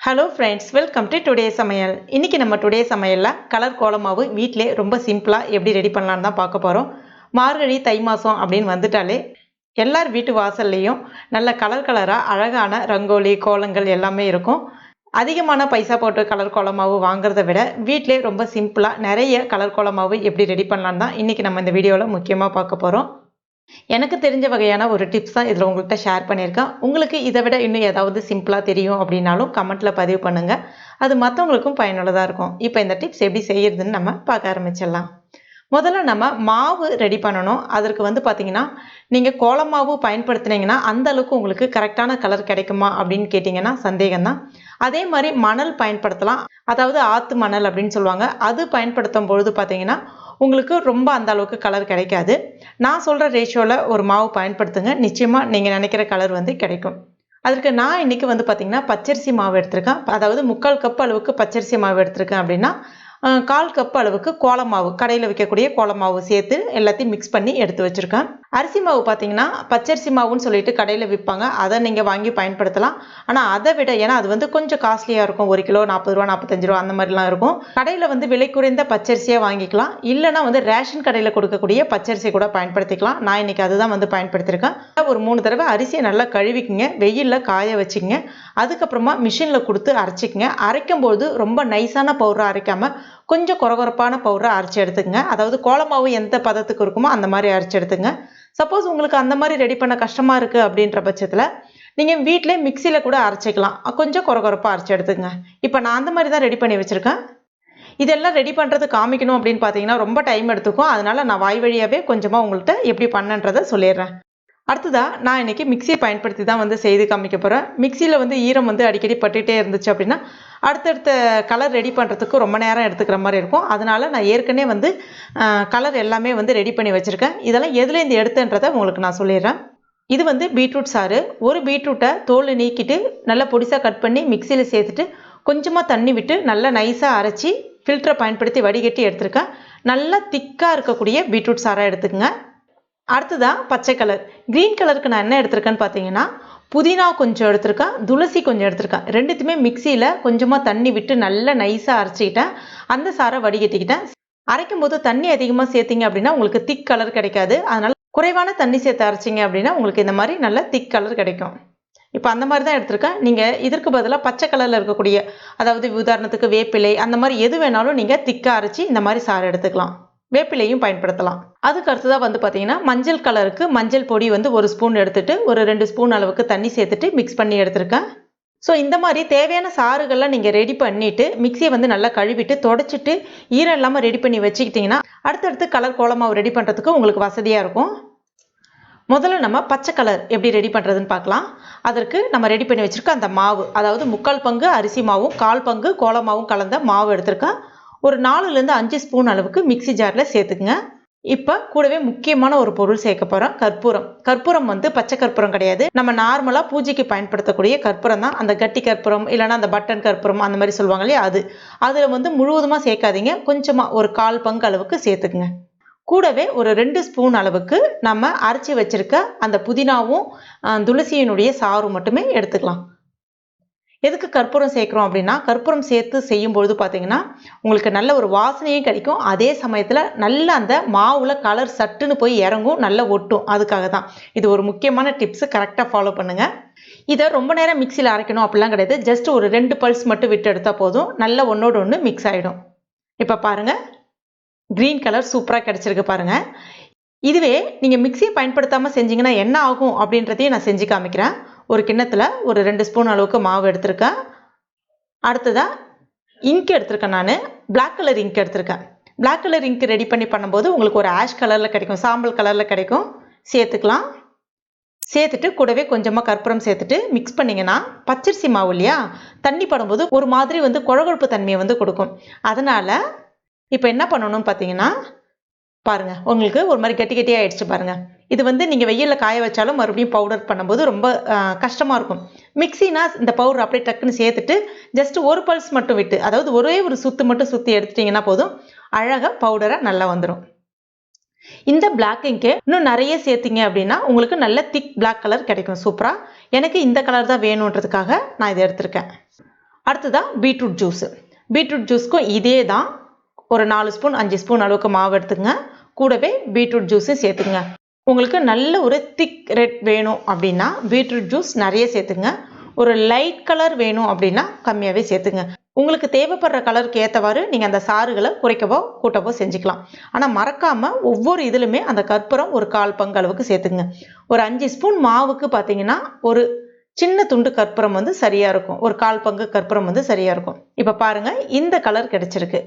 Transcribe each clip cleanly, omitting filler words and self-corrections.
Hello friends, welcome to today சமையல். இன்றைக்கி நம்ம டுடே சமையலில் கலர் கோலமாவு வீட்டிலே ரொம்ப சிம்பிளாக எப்படி ரெடி பண்ணலான்னு தான் பார்க்க போகிறோம். மார்கழி தை மாதம் அப்படின்னு வந்துட்டாலே எல்லார் வீட்டு வாசல்லையும் நல்ல கலர் கலராக அழகான ரங்கோலி கோலங்கள் எல்லாமே இருக்கும். அதிகமான பைசா போட்டு கலர் கோலமாவு வாங்குறத விட வீட்டிலே ரொம்ப சிம்பிளாக நிறைய கலர் கோலமாவு எப்படி ரெடி பண்ணலான்னு தான் இன்றைக்கி நம்ம இந்த வீடியோவில் முக்கியமாக பார்க்க போகிறோம். எனக்கு தெரிஞ்ச வகையான ஒரு டிப்ஸ் தான் இதில் உங்கள்கிட்ட ஷேர் பண்ணியிருக்கேன். உங்களுக்கு இதை விட இன்னும் ஏதாவது சிம்பிளாக தெரியும் அப்படின்னாலும் கமெண்ட்டில் பதிவு பண்ணுங்கள். அது மற்றவங்களுக்கும் பயனுள்ளதாக இருக்கும். இப்போ இந்த டிப்ஸ் எப்படி செய்யறதுன்னு நம்ம பார்க்க ஆரம்பிச்சிடலாம். முதல்ல நம்ம மாவு ரெடி பண்ணணும். அதற்கு பார்த்திங்கன்னா நீங்கள் கோலமாவு பயன்படுத்தினீங்கன்னா அந்த அளவுக்கு உங்களுக்கு கரெக்டான கலர் கிடைக்குமா அப்படின்னு கேட்டிங்கன்னா சந்தேகம்தான். அதே மாதிரி மணல் பயன்படுத்தலாம். அதாவது ஆற்று மணல் அப்படின்னு சொல்லுவாங்க. அது பயன்படுத்தும் பொழுது பார்த்திங்கன்னா உங்களுக்கு ரொம்ப அந்த அளவுக்கு கலர் கிடைக்காது. நான் சொல்கிற ரேஷியோவில் ஒரு மாவு பயன்படுத்துங்க. நிச்சயமாக நீங்கள் நினைக்கிற கலர் கிடைக்கும். அதற்கு நான் இன்றைக்கி பார்த்திங்கன்னா பச்சரிசி மாவு எடுத்திருக்கேன். அதாவது 3/4 கப் அளவுக்கு பச்சரிசி மாவு எடுத்திருக்கேன் அப்படின்னா 1/4 கப் அளவுக்கு கோலமாவு, கடையில் விற்கக்கூடிய கோலமாவு சேர்த்து எல்லாத்தையும் மிக்ஸ் பண்ணி எடுத்து வச்சுருக்கேன். அரிசி மாவு பார்த்திங்கன்னா பச்சரிசி மாவுன்னு சொல்லிட்டு கடையில் விற்பாங்க. அதை நீங்கள் வாங்கி பயன்படுத்தலாம். ஆனால் அதை விட ஏன்னா அது கொஞ்சம் காஸ்ட்லியாக இருக்கும். 1 கிலோ 40 ரூபா 45 ரூபா அந்த மாதிரிலாம் இருக்கும். கடையில் விலை குறைந்த பச்சரிசியாக வாங்கிக்கலாம். இல்லைனா ரேஷன் கடையில் கொடுக்கக்கூடிய பச்சரிசி கூட பயன்படுத்திக்கலாம். நான் இன்றைக்கி அதுதான் பயன்படுத்தியிருக்கேன். ஒரு 3 தடவை அரிசியை நல்லா கழுவிக்குங்க, வெயிலில் காய வச்சுக்கங்க. அதுக்கப்புறமா மிஷினில் கொடுத்து அரைச்சிக்கங்க. அரைக்கும்போது ரொம்ப நைஸான பவுடரை அரைக்காமல் கொஞ்சம் கொரகொரப்பான பவுடரை அரைச்சி எடுத்துக்கங்க. அதாவது கோலமாவு எந்த பதத்துக்கு இருக்குமோ அந்த மாதிரி அரைச்சி எடுத்துங்க. சப்போஸ் உங்களுக்கு அந்த மாதிரி ரெடி பண்ண கஷ்டமாக இருக்குது அப்படின்ற பட்சத்தில் நீங்கள் வீட்டிலே மிக்சியில் கூட அரைச்சிக்கலாம். கொஞ்சம் கொரகொரப்பாக அரைச்சி எடுத்துக்கங்க. இப்போ நான் அந்த மாதிரி தான் ரெடி பண்ணி வச்சுருக்கேன். இதெல்லாம் ரெடி பண்ணுறது காமிக்கணும் அப்படின்னு பார்த்தீங்கன்னா ரொம்ப டைம் எடுத்துக்கும். அதனால் நான் வாய் வழியாகவே கொஞ்சமாக உங்கள்கிட்ட எப்படி பண்ணன்றதை சொல்லிடுறேன். அடுத்ததாக நான் இன்றைக்கி மிக்சியை பயன்படுத்தி தான் செய்து காமிக்க போகிறேன். மிக்சியில் ஈரம் அடிக்கடி பட்டுகிட்டே இருந்துச்சு அப்படின்னா அடுத்தடுத்த கலர் ரெடி பண்ணுறதுக்கு ரொம்ப நேரம் எடுத்துக்கிற மாதிரி இருக்கும். அதனால் நான் ஏற்கனவே கலர் எல்லாமே ரெடி பண்ணி வச்சுருக்கேன். இதெல்லாம் எதுலேருந்து எடுத்துன்றதை உங்களுக்கு நான் சொல்லிடுறேன். இது பீட்ரூட் சாறு. ஒரு பீட்ரூட்டை தோல் நீக்கிட்டு நல்லா பொடிசாக கட் பண்ணி மிக்சியில் சேர்த்துட்டு கொஞ்சமாக தண்ணி விட்டு நல்லா நைஸாக அரைச்சி ஃபில்டரை பயன்படுத்தி வடிகட்டி எடுத்துருக்கேன். நல்லா திக்காக இருக்கக்கூடிய பீட்ரூட் சாராக எடுத்துக்கங்க. அடுத்ததாக பச்சை கலர். க்ரீன் கலருக்கு நான் என்ன எடுத்திருக்கேன்னு பார்த்தீங்கன்னா புதினா கொஞ்சம் எடுத்திருக்கேன், துளசி கொஞ்சம் எடுத்திருக்கேன். ரெண்டுத்தையுமே மிக்சியில் கொஞ்சமாக தண்ணி விட்டு நல்லா நைஸாக அரைச்சிக்கிட்டேன். அந்த சாரை வடிகட்டிக்கிட்டேன். அரைக்கும் போது தண்ணி அதிகமாக சேர்த்திங்க அப்படின்னா உங்களுக்கு திக் கலர் கிடைக்காது. அதனால் குறைவான தண்ணி சேர்த்து அரைச்சிங்க அப்படின்னா உங்களுக்கு இந்த மாதிரி நல்ல திக் கலர் கிடைக்கும். இப்போ அந்த மாதிரி தான் எடுத்திருக்கேன். நீங்கள் இதற்கு பதிலாக பச்சை கலரில் இருக்கக்கூடிய, அதாவது உதாரணத்துக்கு வேப்பிலை, அந்த மாதிரி எது வேணாலும் நீங்கள் திக்காக அரைச்சி இந்த மாதிரி சாறு எடுத்துக்கலாம். வேப்பிலையும் பயன்படுத்தலாம். அதுக்கு அடுத்ததாக பார்த்தீங்கன்னா மஞ்சள் கலருக்கு மஞ்சள் பொடி 1 ஸ்பூன் எடுத்துட்டு ஒரு 2 ஸ்பூன் அளவுக்கு தண்ணி சேர்த்துட்டு மிக்ஸ் பண்ணி எடுத்திருக்கேன். ஸோ இந்த மாதிரி தேவையான சாறுகள்லாம் நீங்கள் ரெடி பண்ணிவிட்டு மிக்சியை நல்லா கழுவிட்டு தொடச்சிட்டு ஈரம் இல்லாமல் ரெடி பண்ணி வச்சுக்கிட்டிங்கன்னா அடுத்தடுத்து கலர் கோலமாவு ரெடி பண்ணுறதுக்கு உங்களுக்கு வசதியாக இருக்கும். முதல்ல நம்ம பச்சை கலர் எப்படி ரெடி பண்ணுறதுன்னு பார்க்கலாம். அதற்கு நம்ம ரெடி பண்ணி வச்சுருக்க அந்த மாவு, அதாவது 3/4 பங்கு அரிசி மாவும் 1/4 பங்கு கோலமாவும் கலந்த மாவு எடுத்திருக்கேன். ஒரு 4லேருந்து 5 ஸ்பூன் அளவுக்கு மிக்சி ஜாரில் சேர்த்துக்குங்க. இப்போ கூடவே முக்கியமான ஒரு பொருள் சேர்க்க போகிறோம், கற்பூரம். கற்பூரம் பச்சை கற்பூரம் கிடையாது. நம்ம நார்மலாக பூஜைக்கு பயன்படுத்தக்கூடிய கற்பூரம் தான். அந்த கட்டி கற்பூரம் இல்லைனா அந்த பட்டன் கற்பூரம் அந்த மாதிரி சொல்லுவாங்க இல்லையா, அது அதில் முழுவதுமாக சேர்க்காதீங்க. கொஞ்சமாக ஒரு 1/4 பங்கு அளவுக்கு சேர்த்துக்குங்க. கூடவே ஒரு 2 ஸ்பூன் அளவுக்கு நம்ம அரைச்சி வச்சிருக்க அந்த புதினாவும் துளசியினுடைய சாறு மட்டுமே எடுத்துக்கலாம். எதுக்கு கற்பூரம் சேர்க்குறோம் அப்படின்னா கற்பூரம் சேர்த்து செய்யும்பொழுது பார்த்தீங்கன்னா உங்களுக்கு நல்ல ஒரு வாசனையும் கிடைக்கும். அதே சமயத்தில் நல்ல அந்த மாவுல கலர் சட்டுன்னு போய் இறங்கும், நல்லா ஒட்டும். அதுக்காக தான் இது ஒரு முக்கியமான டிப்ஸ். கரெக்டாக ஃபாலோ பண்ணுங்க. இதை ரொம்ப நேரம் மிக்சியில் அரைக்கணும் அப்படிலாம் கிடையாது. ஜஸ்ட் ஒரு 2 பல்ஸ் மட்டும் விட்டு எடுத்தால் போதும். நல்லா ஒன்றோடு ஒன்று மிக்ஸ் ஆகிடும். இப்போ பாருங்கள், க்ரீன் கலர் சூப்பராக கிடச்சிருக்கு பாருங்கள். இதுவே நீங்கள் மிக்சியை பயன்படுத்தாமல் செஞ்சிங்கன்னா என்ன ஆகும் அப்படின்றதையும் நான் செஞ்சு காமிக்கிறேன். ஒரு கிண்ணத்தில் ஒரு 2 ஸ்பூன் அளவுக்கு மாவு எடுத்திருக்கேன். அடுத்ததாக இங்க் எடுத்திருக்கேன். நான் பிளாக் கலர் இங்க் எடுத்திருக்கேன். பிளாக் கலர் இங்க் ரெடி பண்ணி பண்ணும்போது உங்களுக்கு ஒரு ஆஷ் கலரில் கிடைக்கும், சாம்பல் கலரில் கிடைக்கும். சேர்த்துக்கலாம். சேர்த்துட்டு கூடவே கொஞ்சமாக கற்பூரம் சேர்த்துட்டு மிக்ஸ் பண்ணிங்கன்னா பச்சரிசி மாவு இல்லையா, தண்ணி படும்போது ஒரு மாதிரி குழகுழப்பு தன்மையை கொடுக்கும். அதனால் இப்போ என்ன பண்ணணும்னு பார்த்தீங்கன்னா பாருங்கள், உங்களுக்கு ஒரு மாதிரி கெட்டி கெட்டியாக ஆயிடுச்சு பாருங்கள். இது நீங்கள் வெயிலில் காய வச்சாலும் மறுபடியும் பவுடர் பண்ணும்போது ரொம்ப கஷ்டமாக இருக்கும். மிக்சினா இந்த பவுடர் அப்படியே டக்குன்னு சேர்த்துட்டு ஜஸ்ட் ஒரு பல்ஸ் மட்டும் விட்டு, அதாவது ஒரே ஒரு சுற்று மட்டும் சுற்றி எடுத்துட்டிங்கன்னா போதும், அழகாக பவுடராக நல்லா வந்துடும். இந்த பிளாக் இங்கு இன்னும் நிறைய சேர்த்திங்க அப்படின்னா உங்களுக்கு நல்ல திக் பிளாக் கலர் கிடைக்கும். சூப்பராக எனக்கு இந்த கலர் தான் வேணுன்றதுக்காக நான் இதை எடுத்திருக்கேன். அடுத்ததாக பீட்ரூட் ஜூஸு. பீட்ரூட் ஜூஸ்க்கும் இதே தான். ஒரு 4 ஸ்பூன் 5 ஸ்பூன் அளவுக்கு மாவு எடுத்துங்க. கூடவே பீட்ரூட் ஜூஸும் சேர்த்துங்க. உங்களுக்கு நல்ல ஒரு திக் ரெட் வேணும் அப்படின்னா பீட்ரூட் ஜூஸ் நிறைய சேர்த்துங்க. ஒரு லைட் கலர் வேணும் அப்படின்னா கம்மியாகவே சேர்த்துங்க. உங்களுக்கு தேவைப்படுற கலருக்கு ஏற்றவாறு நீங்கள் அந்த சாறுகளை குறைக்கவோ கூட்டவோ செஞ்சுக்கலாம். ஆனால் மறக்காமல் ஒவ்வொரு இதிலுமே அந்த கற்பூரம் ஒரு 1/4 பங்கு அளவுக்கு சேர்த்துங்க. ஒரு 5 ஸ்பூன் மாவுக்கு பார்த்தீங்கன்னா ஒரு சின்ன துண்டு கற்பூரம் வந்து சரியாக இருக்கும். ஒரு 1/4 பங்கு கற்பூரம் வந்து சரியாக இருக்கும். இப்போ பாருங்கள், இந்த கலர் கிடைச்சிருக்கு.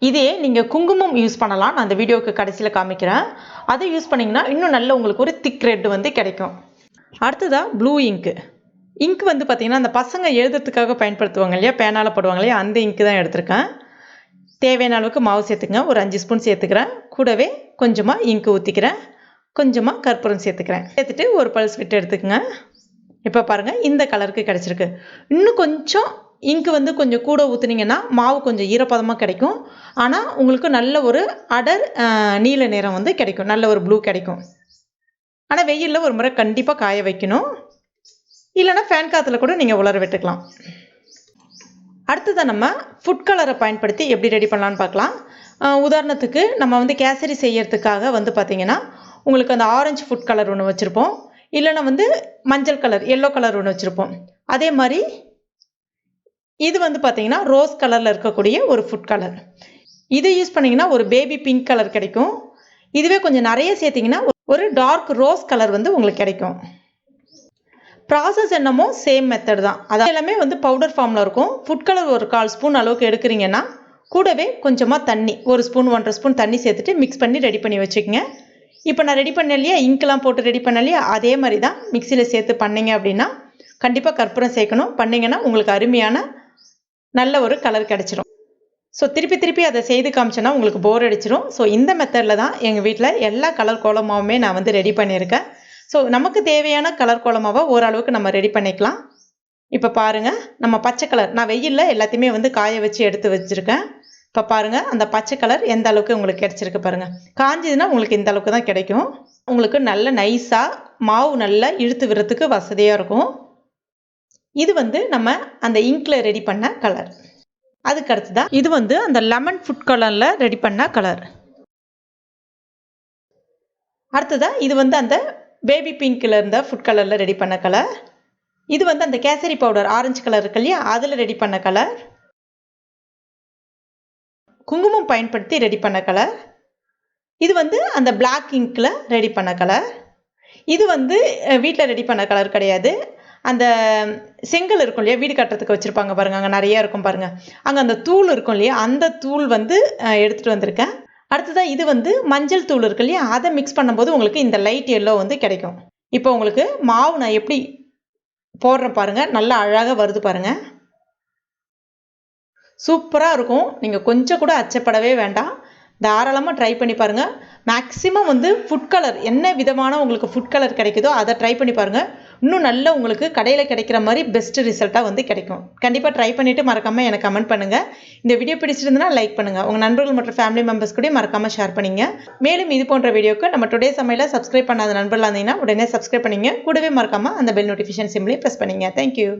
இதே நீங்கள் குங்குமம் யூஸ் பண்ணலாம். நான் அந்த வீடியோவுக்கு கடைசியில் காமிக்கிறேன். அதை யூஸ் பண்ணிங்கன்னா இன்னும் நல்ல உங்களுக்கு ஒரு திக் ரெட் வந்து கிடைக்கும். அடுத்ததாக ப்ளூ இங்கு. இங்க் வந்து பார்த்திங்கன்னா அந்த பசங்க எழுதுறதுக்காக பயன்படுத்துவாங்க இல்லையா, பேனால் போடுவாங்க இல்லையா, அந்த இங்கு தான் எடுத்திருக்கேன். தேவையான அளவுக்கு மாவு சேர்த்துங்க. ஒரு 5 ஸ்பூன் சேர்த்துக்கிறேன். கூடவே கொஞ்சமாக இங்கு ஊற்றிக்கிறேன். கொஞ்சமாக கற்பூரம் சேர்த்துக்கிறேன். சேர்த்துட்டு ஒரு பல்ஸ் விட்டு எடுத்துக்கங்க. இப்போ பாருங்கள், இந்த கலருக்கு கிடச்சிருக்கு. இன்னும் கொஞ்சம் இங்கு வந்து கொஞ்சம் கூட ஊற்றுனீங்கன்னா மாவு கொஞ்சம் ஈரப்பதமாக கிடைக்கும். ஆனால் உங்களுக்கு நல்ல ஒரு அடர் நீல நிறம் வந்து கிடைக்கும். நல்ல ஒரு ப்ளூ கிடைக்கும். ஆனால் வெயிலில் ஒரு முறை கண்டிப்பாக காய வைக்கணும். இல்லைனா ஃபேன் காற்றுல கூட நீங்கள் உலர விட்டுக்கலாம். அடுத்ததான் நம்ம ஃபுட் கலரை பயன்படுத்தி எப்படி ரெடி பண்ணலான்னு பார்க்கலாம். உதாரணத்துக்கு நம்ம வந்து கேசரி செய்யறதுக்காக வந்து பார்த்திங்கன்னா உங்களுக்கு அந்த ஆரஞ்சு ஃபுட் கலர் ஒன்று வச்சுருப்போம். இல்லைனா வந்து மஞ்சள் கலர், எல்லோ கலர் ஒன்று வச்சுருப்போம். அதே மாதிரி இது வந்து பார்த்திங்கன்னா ரோஸ் கலரில் இருக்கக்கூடிய ஒரு ஃபுட் கலர். இதை யூஸ் பண்ணிங்கன்னா ஒரு பேபி பிங்க் கலர் கிடைக்கும். இதுவே கொஞ்சம் நிறைய சேர்த்திங்கன்னா ஒரு டார்க் ரோஸ் கலர் வந்து உங்களுக்கு கிடைக்கும். ப்ராசஸ் என்னமோ சேம் மெத்தட் தான். அது எல்லாமே வந்து பவுடர் ஃபார்மில் இருக்கும். ஃபுட் கலர் ஒரு 1/4 ஸ்பூன் அளவுக்கு எடுக்கிறீங்கன்னா கூடவே கொஞ்சமாக தண்ணி, 1 ஸ்பூன் 1.5 ஸ்பூன் தண்ணி சேர்த்துட்டு மிக்ஸ் பண்ணி ரெடி பண்ணி வச்சுக்கோங்க. இப்போ நான் ரெடி பண்ண இல்லையா, இங்க்லாம் போட்டு ரெடி பண்ண இல்லையா, அதே மாதிரி தான் மிக்சியில் சேர்த்து பண்ணிங்க அப்படின்னா கண்டிப்பாக கற்பூரம் சேர்க்கணும். பண்ணிங்கன்னா உங்களுக்கு அருமையான நல்ல ஒரு கலர் கிடச்சிரும். ஸோ திருப்பி அதை செய்து காமிச்சேன்னா உங்களுக்கு போர் அடிச்சிடும். ஸோ இந்த மெத்தடில் தான் எங்கள் வீட்டில் எல்லா கலர் கோலமாவுமே நான் வந்து ரெடி பண்ணியிருக்கேன். ஸோ நமக்கு தேவையான கலர் கோலமாவை ஓரளவுக்கு நம்ம ரெடி பண்ணிக்கலாம். இப்போ பாருங்கள், நம்ம பச்சை கலர் நான் வெயிலில் எல்லாத்தையுமே வந்து காய வச்சு எடுத்து வச்சுருக்கேன். இப்போ பாருங்கள், அந்த பச்சை கலர் எந்த அளவுக்கு உங்களுக்கு கிடச்சிருக்கு பாருங்கள். காஞ்சதுன்னா உங்களுக்கு இந்த அளவுக்கு தான் கிடைக்கும். உங்களுக்கு நல்ல நைஸாக மாவு நல்லா இழுத்து விடுறதுக்கு வசதியாக இருக்கும். இது வந்து நம்ம அந்த இங்கில் ரெடி பண்ண கலர். அதுக்கு அடுத்துதான் இது வந்து அந்த லெமன் ஃபுட் கலரில் ரெடி பண்ண கலர். அடுத்ததாக இது வந்து அந்த பேபி பிங்க்கில் இருந்த ஃபுட் கலரில் ரெடி பண்ண கலர். இது வந்து அந்த கேசரி பவுடர் ஆரஞ்சு கலர் இருக்கு இல்லையா, அதில் ரெடி பண்ண கலர். குங்குமம் பயன்படுத்தி ரெடி பண்ண கலர். இது வந்து அந்த பிளாக் இங்கில் ரெடி பண்ண கலர். இது வந்து வீட்டில் ரெடி பண்ண கலர் கிடையாது. அந்த செங்கல் இருக்கும் இல்லையா, வீடு கட்டுறதுக்கு வச்சுருப்பாங்க பாருங்கள், அங்கே நிறையா இருக்கும் பாருங்கள், அங்கே அந்த தூள் இருக்கும் இல்லையா, அந்த தூள் வந்து எடுத்துகிட்டு வந்திருக்கேன். அடுத்ததாக இது வந்து மஞ்சள் தூள் இருக்கு இல்லையா, அதை மிக்ஸ் பண்ணும்போது உங்களுக்கு இந்த லைட் எல்லோ வந்து கிடைக்கும். இப்போ உங்களுக்கு மாவு நான் எப்படி போடுறேன் பாருங்கள், நல்லா அழகாக வருது பாருங்கள். சூப்பராக இருக்கும். நீங்கள் கொஞ்சம் கூட அச்சப்படவே வேண்டாம். தாராளமாக ட்ரை பண்ணி பாருங்கள். மேக்ஸிமம் வந்து ஃபுட் கலர் என்ன விதமான உங்களுக்கு ஃபுட் கலர் கிடைக்குதோ அதை ட்ரை பண்ணி பாருங்கள். இன்னும் நல்ல உங்களுக்கு கடையில் கிடைக்கிற மாதிரி பெஸ்ட் ரிசல்ட்டாக வந்து கிடைக்கும். கண்டிப்பாக ட்ரை பண்ணிவிட்டு மறக்காமல் எனக்கு கமெண்ட் பண்ணுங்கள். இந்த வீடியோ பிடிச்சிருந்தனா லைக் பண்ணுங்கள். உங்கள் நண்பர்கள் மற்றும் ஃபேமிலி மெம்பர்ஸ் கூட மறக்காமல் ஷேர் பண்ணிங்க. மேலும் இது போன்ற வீடியோக்கு நம்ம டுடே சமையலை சப்ஸ்கிரைப் பண்ணாத நண்பர்களாக இருந்தீங்கன்னா உடனே சப்ஸ்கிரைப் பண்ணிங்க. கூடவே மறக்காமல் அந்த பெல் நோட்டிஃபிகேஷன் சிம்லையும் ப்ரெஸ் பண்ணிங்க. தேங்க்யூ.